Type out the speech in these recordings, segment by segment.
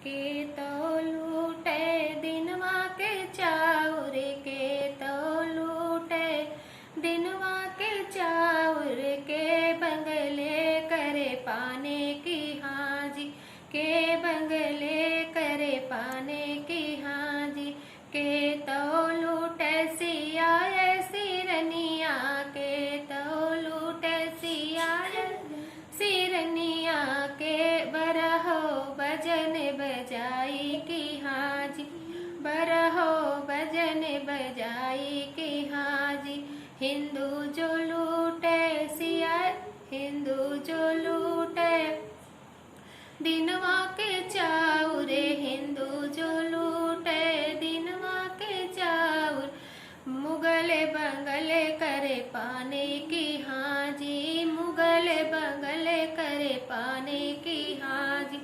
के तो लूटे दिनवा के चाउर के तो लूटे दिनवा के चाउर के बंगले करे पाने की हाजी के बंगले करे पाने की हाजी के तो लूटे सिया सिरनिया के तो लूटे सिया सिरनिया के बरहो भजन बजाई की हाजी बरहो भजन बजाई की हाजी हिंदू जो लूटे सिया हिंदू जो लूटे दिनवा के चाउर हिंदू जो लूटे दिनवा के चाउर मुगल बंगल करे पाने की हाजी मुगल बंगल करे पाने की हाजी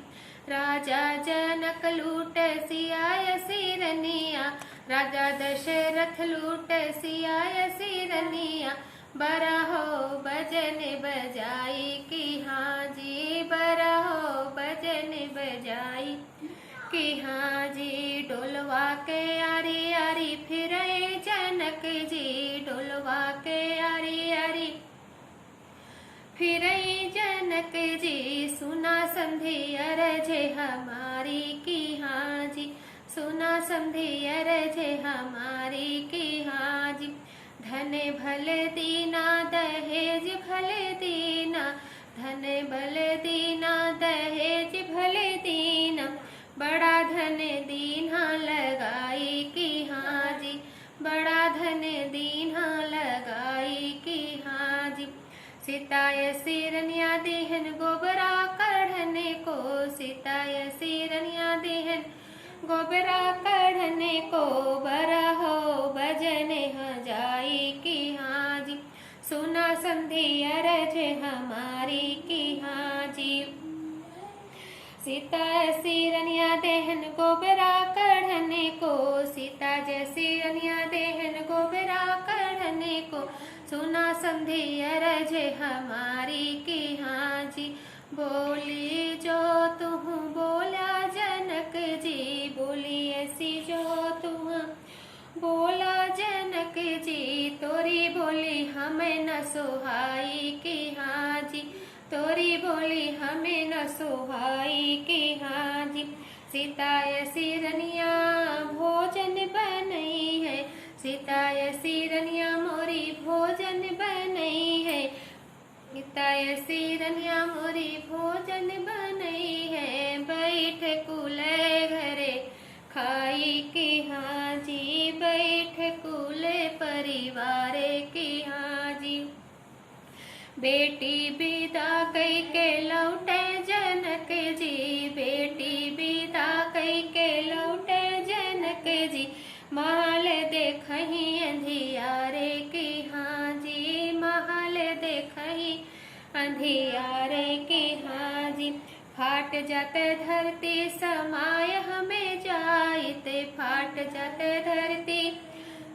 राजा जनक लूट सिया सिरनिया राजा दशरथ लूट सिया सिरनिया बरहो भजन बजाई की हाजी बरहो भजन बजाई की हाजी डोलवा के आरी आरी फिरे जनक जी डोलवा के आरी आरी फिरे जनक जी सुना समधी अरजे हमारी की हाजी सुना समधी अरजे हमारी की हाजी धन भले दीना दहेज भले दीना धन भले दीना दहेज भले दीना बड़ा धन दीना लगाई की हाजी बड़ा धन दीना लगाई की हाजी सीताय सिरनिया देहन गोबरा कढ़ने को सीताय सिरनिया देहन गोबरा कढ़ने को बरहो भजन जाई की हाजी सुना संधि अरज हमारी की हाजी सीता सिरनिया देहन गोबरा कढ़ने को सीता सिरनिया देहन गोबरा कढ़ने को सुना संधि अरज हमारी की हाजी बोली जो तुम बोला जनक जी बोली ऐसी जो तुम बोला जनक जी तोरी बोली हमें न सुहाई की हाजी तोरी बोली हमें न सुहाई की हाजी सीताय सिरनिया भोजन बनई है सीताय सिरनिया मोरी भोजन बनई है सीताय सिरनिया मोरी भोजन बनई है बैठ कुले घरे खाई की हाजी बैठ कुले परिवार की हाजी बेटी बिदा कई के लौटे जनक जी बेटी बिदा कई के लौटे जनक जी महल देखही अंधियारे की हाजी महल देखही अंधियारे की हाजी फाट जाते धरती समाय हमें जाइते फाट जाते धरती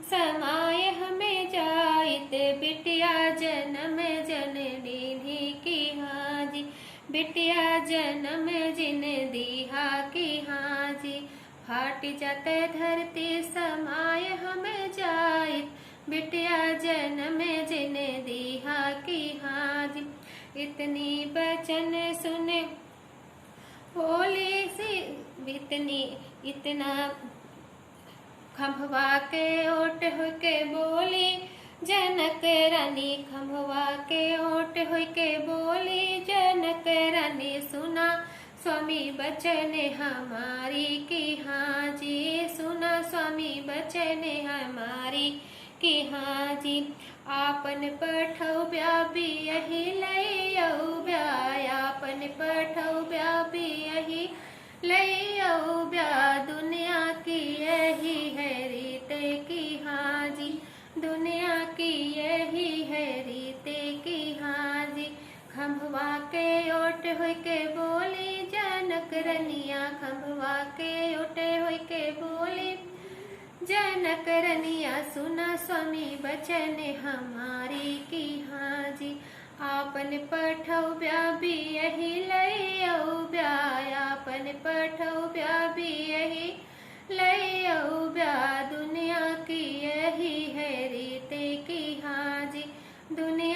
समाय हमें जाइते बिटिया जन्म जननी की हाजी बिटिया जन्म जिन दीहा की हाजी फाट जाते धरती समाय हमें जाइत बिटिया जन्म जिन दीहा की हाजी इतनी बचन सुने बोली सी इतना खंभवा के ओट हो के बोली जनक रानी खंभवा के ओट हो के बोली जनक रानी सुना स्वामी बचन हमारी की हाजी सुना स्वामी बचन हमारी की हाजी आपन पठौ ब्याबी यही लइयौ ब्या आपन पठौ ब्याबी यही लइयौ ब्या दुनिया की यही है रीत की हाजी दुनिया की यही है रीत की हाजी खंभवा के ओट हो के बोली जनक रनिया खंभवा के ओटे हो के बोली जनक रनिया सुना स्वामी बचन हमारी की हाजी आपन पठौब्या भी यही लैयौब्या आपन पठौब्या भी यही लैयौब्या दुनिया की यही है रीते की हाजी दुनिया